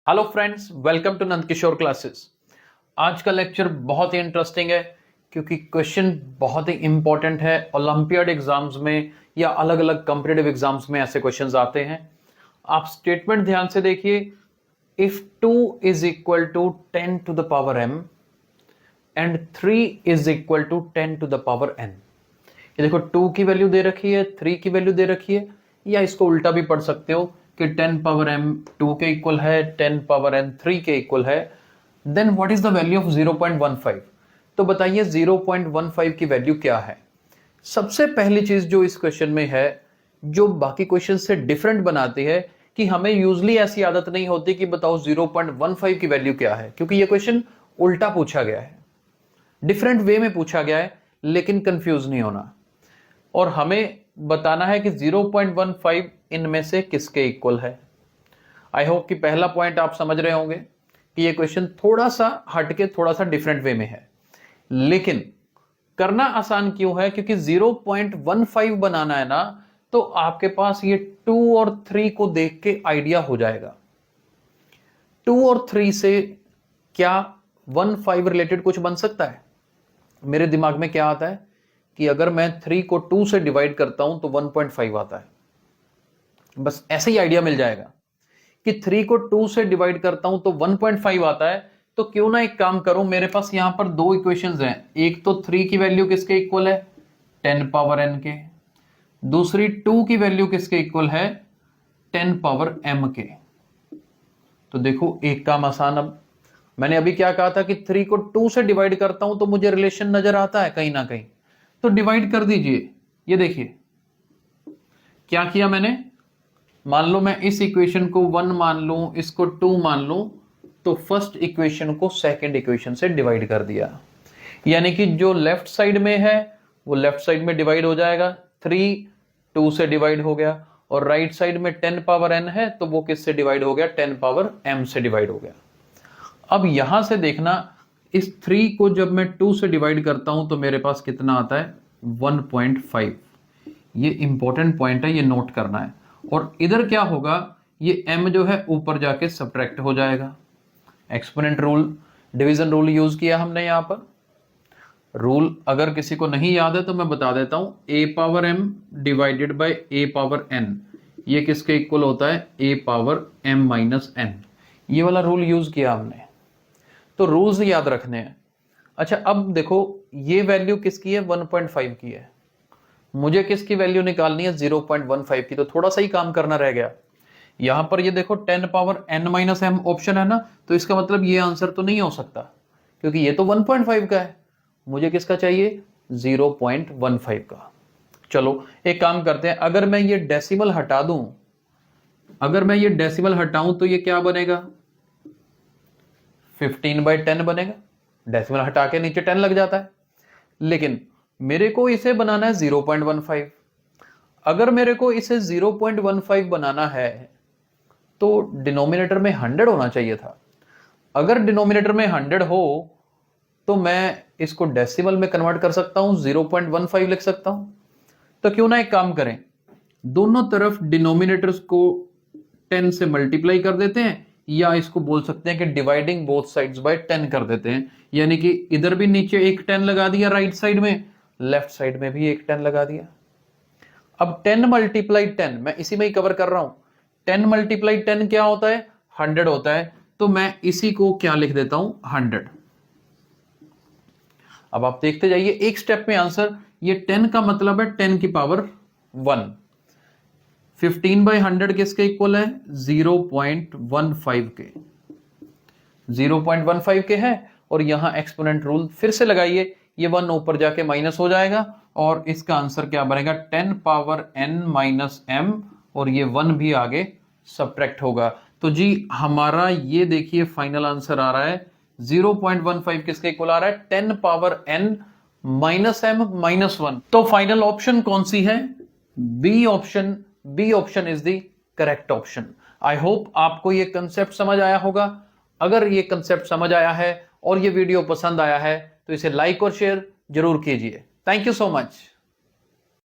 Hello friends, welcome to Nand Kishore classes. आज का lecture बहुत ही इंटरेस्टिंग है क्योंकि क्वेश्चन बहुत ही इंपॉर्टेंट है। ओलंपियाड एग्जाम्स में या अलग अलग कॉम्पिटिटिव एग्जाम्स में ऐसे क्वेश्चंस आते हैं। आप स्टेटमेंट ध्यान से देखिए। If 2 is equal to 10 to the power m and 3 is equal to 10 to the power n। ये देखो 2 की वैल्यू दे रखी है, 3 की वैल्यू दे रखी है, या इसको उल्टा भी पढ़ सकते हो कि 10 पावर m 2 के इक्वल है, 10 पावर n 3 के इक्वल है। Then what is the value of 0.15? तो बताइए 0.15 की वैल्यू क्या है। सबसे पहली चीज जो इस क्वेश्चन में है, जो बाकी क्वेश्चन से डिफरेंट बनाती है, कि हमें यूजली ऐसी आदत नहीं होती कि बताओ 0.15 की वैल्यू क्या है, क्योंकि ये क्वेश्चन उल्टा पूछा गया है, डिफरेंट वे में पूछा गया है, लेकिन कंफ्यूज नहीं होना। और हमें बताना है कि 0.15 इनमें से किसके इक्वल है। आई होप कि पहला पॉइंट आप समझ रहे होंगे कि ये क्वेश्चन थोड़ा सा हटके, थोड़ा सा डिफरेंट वे में है, लेकिन करना आसान क्यों है? क्योंकि 0.15 बनाना है ना, तो आपके पास ये 2 और 3 को देख के आइडिया हो जाएगा। 2 और 3 से क्या 15 रिलेटेड कुछ बन सकता है? मेरे दिमाग में क्या आता है कि अगर मैं 3 को 2 से डिवाइड करता हूं तो 1.5 आता है। बस ऐसे ही आइडिया मिल जाएगा कि 3 को 2 से डिवाइड करता हूं तो 1.5 आता है। तो क्यों ना एक काम करूं, मेरे पास यहां पर दो इक्वेशंस हैं। एक तो 3 की वैल्यू किसके इक्वल है? 10 पावर n के। दूसरी 2 की वैल्यू किसके इक्वल है? 10 पावर m के। तो देखो एक काम आसान। अब मैंने अभी क्या कहा था कि 3 को 2 से डिवाइड करता हूं तो मुझे रिलेशन नजर आता है कहीं ना कहीं, तो डिवाइड कर दीजिए। ये देखिए क्या किया मैंने। मान लो मैं इस इक्वेशन को 1 मान लूं, इसको 2 मान लूं, तो फर्स्ट इक्वेशन को सेकंड इक्वेशन से डिवाइड कर दिया। यानी कि जो लेफ्ट साइड में है वो लेफ्ट साइड में डिवाइड हो जाएगा, 3 2 से डिवाइड हो गया। और राइट साइड में 10 पावर n है तो वो किससे डिवाइड हो गया? 10 पावर m से डिवाइड हो गया। अब यहां से देखना, इस 3 को जब मैं 2 से डिवाइड करता हूं तो मेरे पास कितना आता है? 1.5। ये इंपॉर्टेंट पॉइंट है, ये नोट करना है। और इधर क्या होगा? ये m जो है ऊपर जाके सब्ट्रैक्ट हो जाएगा। Exponent rule, division rule use किया हमने यहां पर। रूल अगर किसी को नहीं याद है तो मैं बता देता हूं, a power m divided by a power n, ये किसके इक्वल होता है? a power m minus n। ये वाला रूल यूज किया हमने, तो रूल्स याद रखने हैं। अच्छा अब देखो, ये वैल्यू किसकी है? 1.5 की है। मुझे किसकी वैल्यू निकालनी है? 0.15 की। तो थोड़ा सा ही काम करना रह गया। यहां पर ये देखो 10 power n minus m option है ना, तो इसका मतलब ये आंसर तो नहीं हो सकता, क्योंकि ये तो 1.5 का है। मुझे किसका चाहिए? 0.15 का। चलो एक काम करते हैं, अगर मैं ये डेसिमल हटा दूं, अगर मैं ये डेसिमल हटाऊं तो ये क्या बनेगा? 15/10 बनेगा। डेसिमल हटा के नीचे 10 लग जाता है। लेकिन मेरे को इसे बनाना है 0.15। अगर मेरे को इसे 0.15 बनाना है तो डिनोमिनेटर में 100 होना चाहिए था। अगर डिनोमिनेटर में 100 हो तो मैं इसको डेसिमल में कन्वर्ट कर सकता हूं, 0.15 लिख सकता हूं। तो क्यों ना एक काम करें, दोनों तरफ डिनोमिनेटर्स को 10 से मल्टीप्लाई कर देते हैं, या इसको बोल सकते हैं कि डिवाइडिंग बोथ साइड्स बाय 10 कर देते हैं। यानी कि इधर भी नीचे एक 10 लगा दिया राइट साइड में, लेफ्ट साइड में भी एक 10 लगा दिया। अब 10 मल्टीप्लाई 10 मैं इसी में ही कवर कर रहा हूं। 10 मल्टीप्लाई 10 क्या होता है? 100 होता है। तो मैं इसी को क्या लिख देता हूं? 100। अब आप देखते जाइए एक स्टेप में आंसर। ये 10 का मतलब है 10 की पावर 1। 15/100 किसके इक्वल है? 0.15 के। 0.15 के है। और यहां एक्सपोनेंट रूल फिर से लगाइए, ये 1 ऊपर जाके माइनस हो जाएगा और इसका आंसर क्या बनेगा? 10 पावर n माइनस m, और ये 1 भी आगे सब्ट्रैक्ट होगा। तो जी हमारा ये देखिए फाइनल आंसर आ रहा है 0.15 किसके इक्वल आ रहा है? 10 power n minus m minus 1। तो फाइनल ऑप्शन कौन सी है? B option. B option is the correct option. I hope आपको ये कंसेप्ट समझ आया होगा। अगर ये कंसेप्ट समझ आया है और ये वीडियो पसंद आया है तो इसे लाइक और शेयर जरूर कीजिए। Thank you so much.